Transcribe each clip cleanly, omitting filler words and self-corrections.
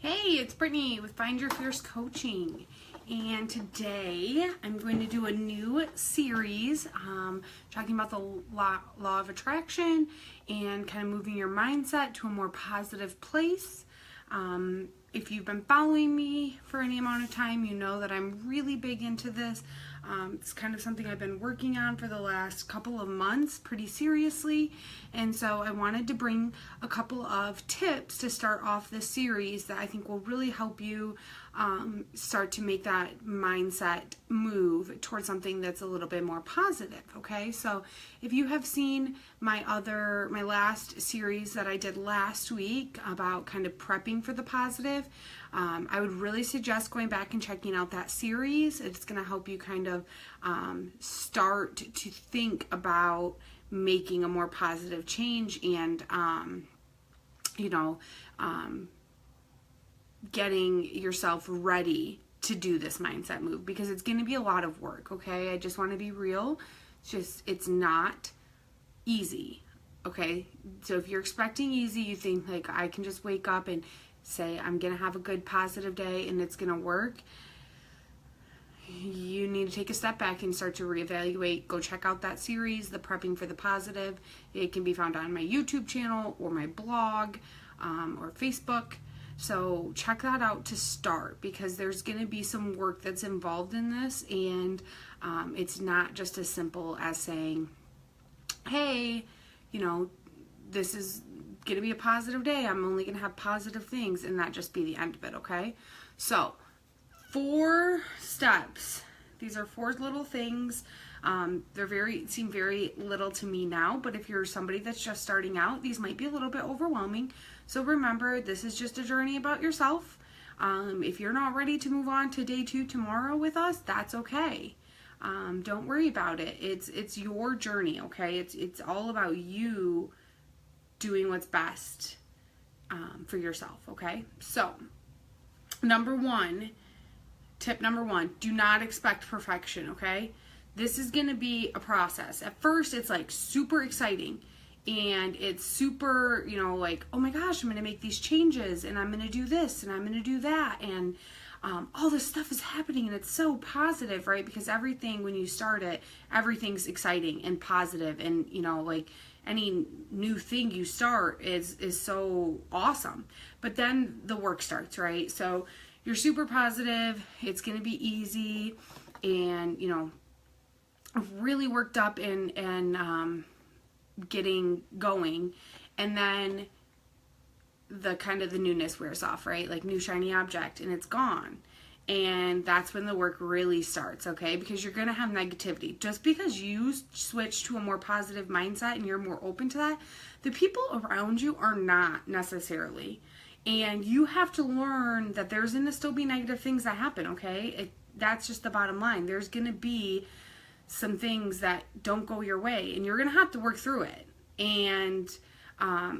Hey, it's Brittany with Find Your Fierce Coaching, and today I'm going to do a new series talking about the law of attraction and kind of moving your mindset to a more positive place. If you've been following me for any amount of time, you know that I'm really big into this. It's kind of something I've been working on for the last couple of months pretty seriously, and so I wanted to bring a couple of tips to start off this series that I think will really help you start to make that mindset move towards something that's a little bit more positive. Okay, so if you have seen my last series that I did last week about kind of prepping for the positive, I would really suggest going back and checking out that series. It's going to help you kind of start to think about making a more positive change and getting yourself ready to do this mindset move, because it's going to be a lot of work. Okay, I just want to be real. It's not easy. Okay, so if you're expecting easy, you think like I can just wake up and say I'm gonna have a good positive day and it's gonna work. You need to take a step back and start to reevaluate. Go check out that series, the Prepping for the Positive. It can be found on my YouTube channel or my blog or Facebook. So check that out to start, because there's going to be some work that's involved in this, and it's not just as simple as saying, hey, this is going to be a positive day. I'm only going to have positive things, and that just be the end of it, okay? So 4 steps. These are 4 little things. They seem very little to me now, but if you're somebody that's just starting out, these might be a little bit overwhelming. So remember, this is just a journey about yourself. If you're not ready to move on to day 2 tomorrow with us, that's okay. Don't worry about it. It's your journey, okay? It's all about you doing what's best for yourself, okay? So, tip number 1, do not expect perfection, okay? This is going to be a process. At first, it's like super exciting, and it's super, like, oh my gosh, I'm going to make these changes, and I'm going to do this, and I'm going to do that, and all this stuff is happening, and it's so positive, right? Because everything, when you start it, everything's exciting and positive, and like any new thing you start is so awesome. But then the work starts, right? So you're super positive, it's going to be easy, and really worked up and getting going, and then the newness wears off, right? Like new shiny object, and it's gone. And that's when the work really starts, okay? Because you're going to have negativity. Just because you switch to a more positive mindset and you're more open to that, the people around you are not necessarily. And you have to learn that there's going to still be negative things that happen, okay? That's just the bottom line. There's going to be some things that don't go your way, and you're going to have to work through it. And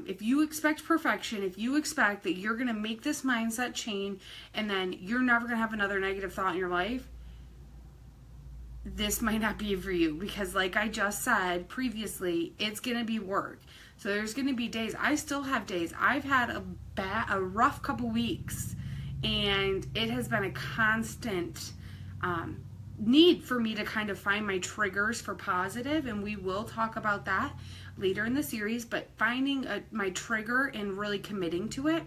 if you expect perfection, if you expect that you're going to make this mindset change and then you're never going to have another negative thought in your life, this might not be for you, because like I just said previously, it's going to be work. So there's going to be days. I still have days. I've had a rough couple weeks, and it has been a constant need for me to kind of find my triggers for positive, and we will talk about that later in the series. But finding my trigger and really committing to it,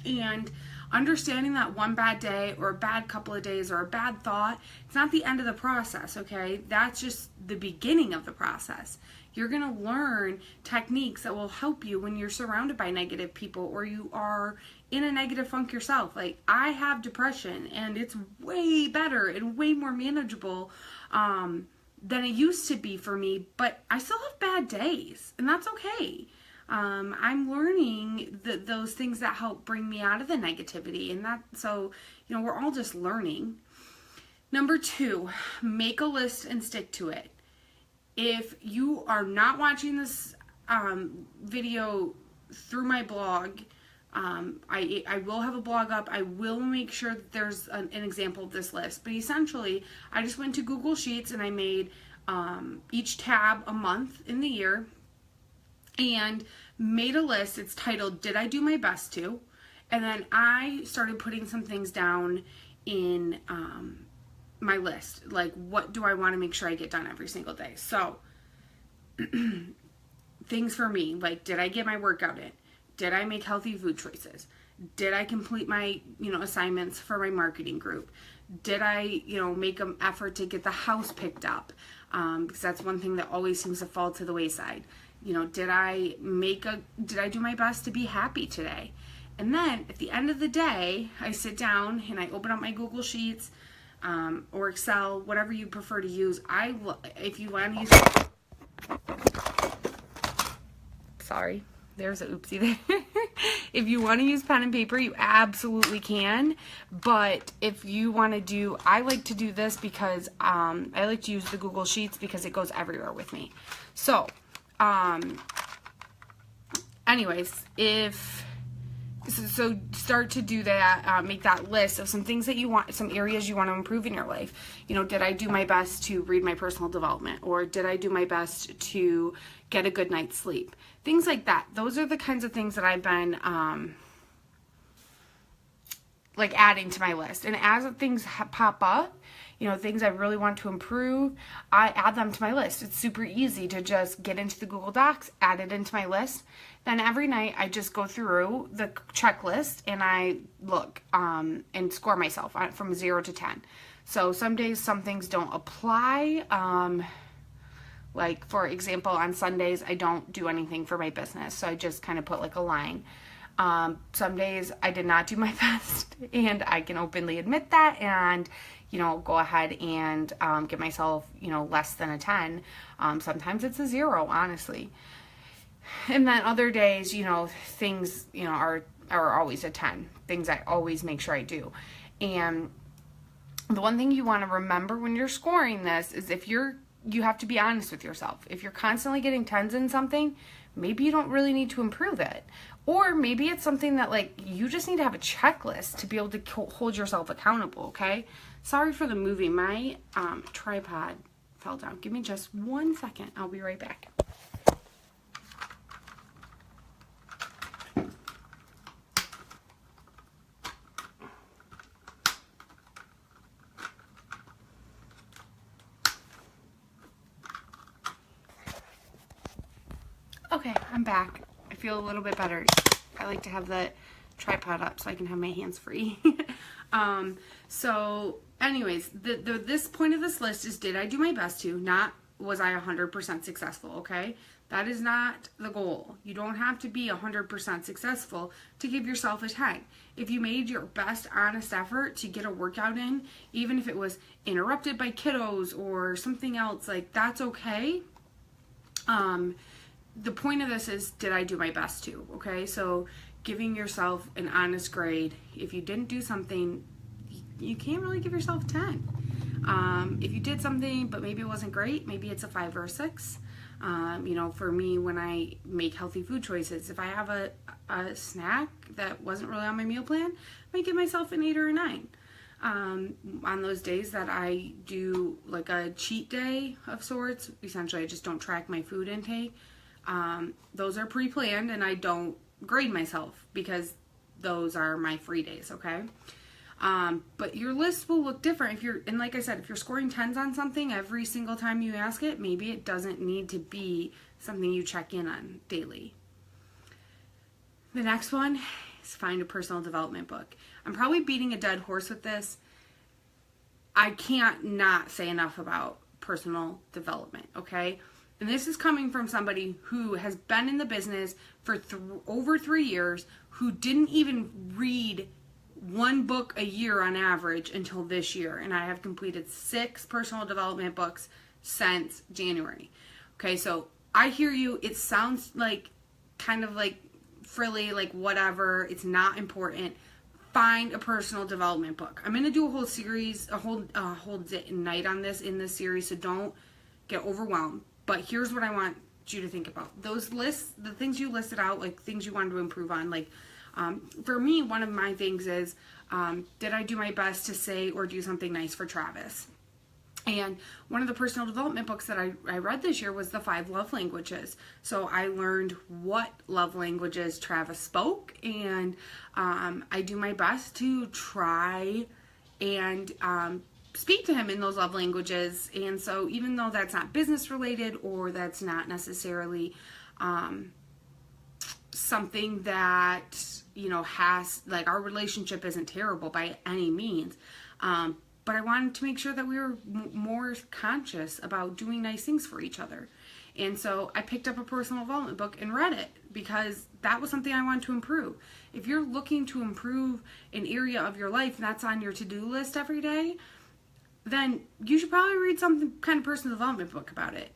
and understanding that one bad day or a bad couple of days or a bad thought, it's not the end of the process, okay? That's just the beginning of the process. You're going to learn techniques that will help you when you're surrounded by negative people, or you are in a negative funk yourself. Like, I have depression, and it's way better and way more manageable than it used to be for me, but I still have bad days, and that's okay. I'm learning those things that help bring me out of the negativity, and we're all just learning. Number 2, make a list and stick to it. If you are not watching this video through my blog, I will have a blog up. I will make sure that there's an example of this list. But essentially, I just went to Google Sheets and I made each tab a month in the year and made a list. It's titled, Did I Do My Best To? And then I started putting some things down in my list. Like, what do I want to make sure I get done every single day? So, things for me, like, did I get my workout in? Did I make healthy food choices? Did I complete my, assignments for my marketing group? Did I, make an effort to get the house picked up? Because that's one thing that always seems to fall to the wayside. Did I do my best to be happy today? And then at the end of the day, I sit down and I open up my Google Sheets or Excel, whatever you prefer to use. If you want to use, sorry, there's an oopsie there. If you want to use pen and paper, you absolutely can. But if you want to do, I like to do this because I like to use the Google Sheets because it goes everywhere with me. So, anyways, so start to do that, make that list of some things that you want, some areas you want to improve in your life. Did I do my best to read my personal development? Or did I do my best to get a good night's sleep? Things like that. Those are the kinds of things that I've been, adding to my list. And as things pop up, things I really want to improve, I add them to my list. It's super easy to just get into the Google Docs, add it into my list. Then every night I just go through the checklist and I look and score myself from 0 to 10. So some days some things don't apply. Like, for example, on Sundays I don't do anything for my business. So I just kind of put like a line. Some days I did not do my best, and I can openly admit that, and go ahead and give myself less than a 10. Sometimes it's a 0, honestly. And then other days, things are always a 10. Things I always make sure I do. And the one thing you want to remember when you're scoring this is you have to be honest with yourself. If you're constantly getting 10s in something, maybe you don't really need to improve it. Or maybe it's something that, you just need to have a checklist to be able to hold yourself accountable, okay? Sorry for the moving. My tripod fell down. Give me just 1 second. I'll be right back. Okay, I'm back. I feel a little bit better. I like to have the tripod up so I can have my hands free. So anyways, this point of this list is, did I do my best to, not was I 100% successful, okay? That is not the goal. You don't have to be 100% successful to give yourself a 10. If you made your best honest effort to get a workout in, even if it was interrupted by kiddos or something else, that's okay. The point of this is, did I do my best to, okay? So giving yourself an honest grade. If you didn't do something, you can't really give yourself a 10. If you did something, but maybe it wasn't great, maybe it's a 5 or a 6. For me, when I make healthy food choices, if I have a snack that wasn't really on my meal plan, I might give myself an 8 or a 9. On those days that I do like a cheat day of sorts, essentially I just don't track my food intake. Those are pre-planned, and I don't grade myself because those are my free days, okay? But your list will look different and like I said, if you're scoring 10s on something every single time you ask it, maybe it doesn't need to be something you check in on daily. The next one is find a personal development book. I'm probably beating a dead horse with this. I can't not say enough about personal development, okay? And this is coming from somebody who has been in the business for over 3 years, who didn't even read one book a year on average until this year. And I have completed 6 personal development books since January. Okay, so I hear you. It sounds like kind of like frilly, like whatever. It's not important. Find a personal development book. I'm going to do a whole series, a whole night on this in this series, so don't get overwhelmed. But here's what I want you to think about. Those lists, the things you listed out, like things you wanted to improve on. For me, one of my things is, did I do my best to say or do something nice for Travis? And one of the personal development books that I read this year was The 5 Love Languages. So I learned what love languages Travis spoke, and I do my best to try and speak to him in those love languages. And so even though that's not business related, or that's not necessarily something that, you know, has, like, our relationship isn't terrible by any means, but I wanted to make sure that we were more conscious about doing nice things for each other. And so I picked up a personal development book and read it, because that was something I wanted to improve. If you're looking to improve an area of your life and that's on your to-do list every day, then you should probably read some kind of personal development book about it.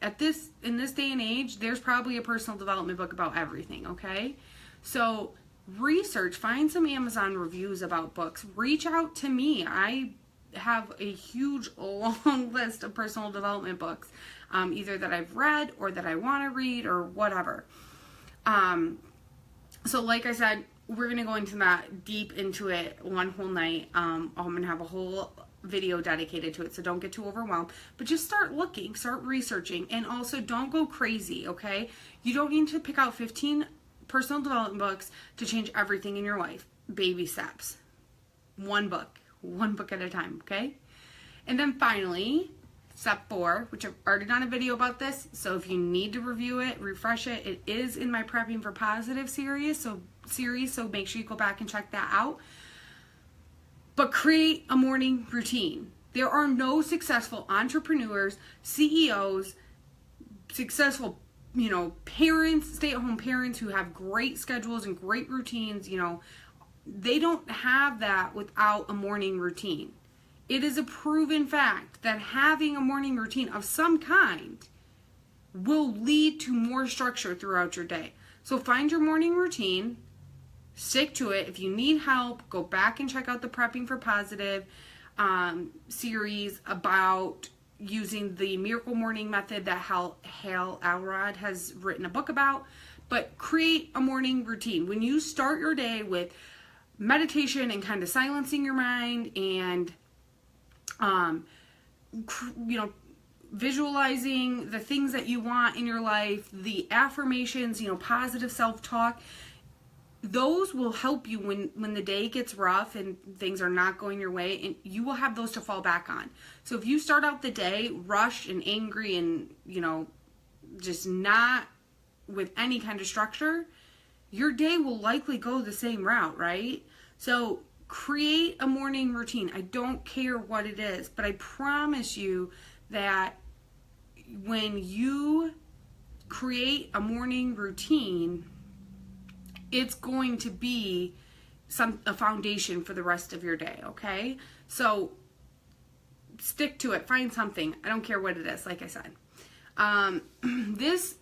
In this day and age, there's probably a personal development book about everything, okay? So research, find some Amazon reviews about books. Reach out to me. I have a huge, long list of personal development books, either that I've read or that I want to read or whatever. So like I said, we're going to go into that deep into it one whole night. I'm going to have a whole video dedicated to it, so don't get too overwhelmed, but just start looking, start researching, and also don't go crazy, okay? You don't need to pick out 15 personal development books to change everything in your life. Baby steps. One book at a time, okay? And then finally, step 4, which I've already done a video about this, so if you need to review it, refresh it, it is in my Prepping for Positive series, so make sure you go back and check that out. But create a morning routine. There are no successful entrepreneurs, CEOs, successful, you know, parents, stay-at-home parents who have great schedules and great routines, you know, they don't have that without a morning routine. It is a proven fact that having a morning routine of some kind will lead to more structure throughout your day. So find your morning routine, stick to it. If you need help, go back and check out the Prepping for Positive series about using the Miracle Morning Method that Hal Elrod has written a book about. But create a morning routine. When you start your day with meditation and kind of silencing your mind and, you know, visualizing the things that you want in your life, the affirmations, you know, positive self-talk, those will help you when the day gets rough and things are not going your way, and you will have those to fall back on. So if you start out the day rushed and angry and, you know, just not with any kind of structure, your day will likely go the same route, right? So create a morning routine. I don't care what it is, but I promise you that when you create a morning routine, it's going to be a foundation for the rest of your day, okay? So stick to it. Find something. I don't care what it is, like I said. This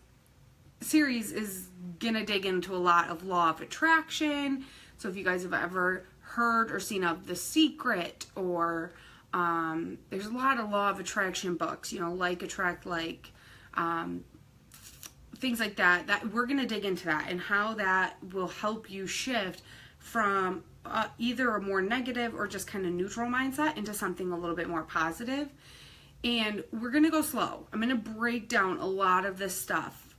series is going to dig into a lot of law of attraction. So if you guys have ever heard or seen of The Secret, or there's a lot of law of attraction books, you know, like Attract Like, things like that, that we're going to dig into that and how that will help you shift from either a more negative or just kind of neutral mindset into something a little bit more positive. And we're going to go slow. I'm going to break down a lot of this stuff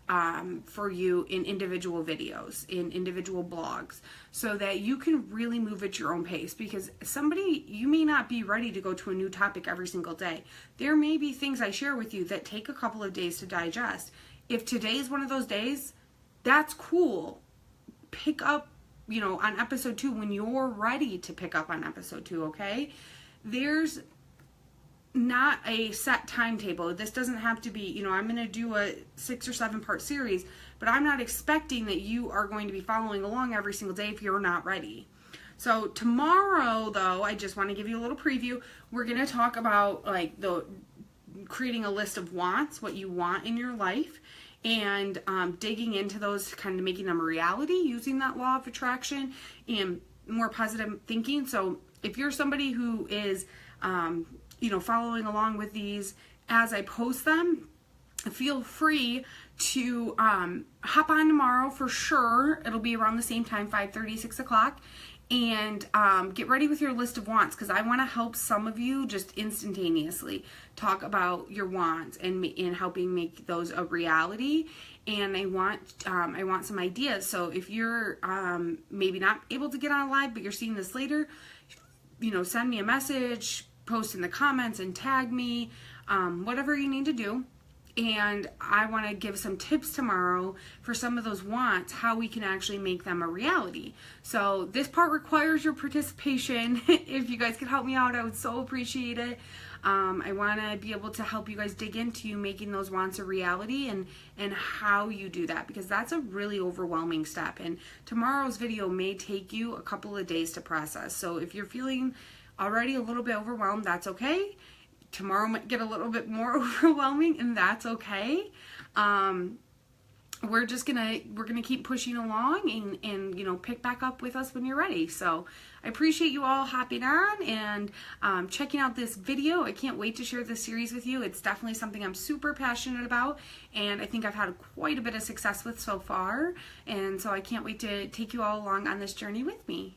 for you in individual videos, in individual blogs, so that you can really move at your own pace, because you may not be ready to go to a new topic every single day. There may be things I share with you that take a couple of days to digest. If today is one of those days, that's cool. Pick up, you know, on episode 2 when you're ready to pick up on episode 2, okay? There's not a set timetable. This doesn't have to be, you know, I'm going to do a 6 or 7 part series, but I'm not expecting that you are going to be following along every single day if you're not ready. So tomorrow, though, I just want to give you a little preview. We're going to talk about, like, creating a list of wants, what you want in your life, and digging into those, kind of making them a reality using that law of attraction and more positive thinking. So if you're somebody who is, you know, following along with these as I post them, feel free to hop on tomorrow for sure. It'll be around the same time, 5:30, 6 o'clock. And get ready with your list of wants, because I want to help some of you just instantaneously talk about your wants and helping make those a reality. And I want some ideas. So if you're maybe not able to get on live, but you're seeing this later, send me a message, post in the comments, and tag me, whatever you need to do. And I want to give some tips tomorrow for some of those wants, how we can actually make them a reality. So this part requires your participation. If you guys could help me out, I would so appreciate it. I want to be able to help you guys dig into making those wants a reality and how you do that, because that's a really overwhelming step. And tomorrow's video may take you a couple of days to process. So if you're feeling already a little bit overwhelmed, that's okay. Tomorrow might get a little bit more overwhelming, and that's okay. We're gonna keep pushing along and pick back up with us when you're ready. So I appreciate you all hopping on and checking out this video. I can't wait to share this series with you. It's definitely something I'm super passionate about, and I think I've had quite a bit of success with so far. And so I can't wait to take you all along on this journey with me.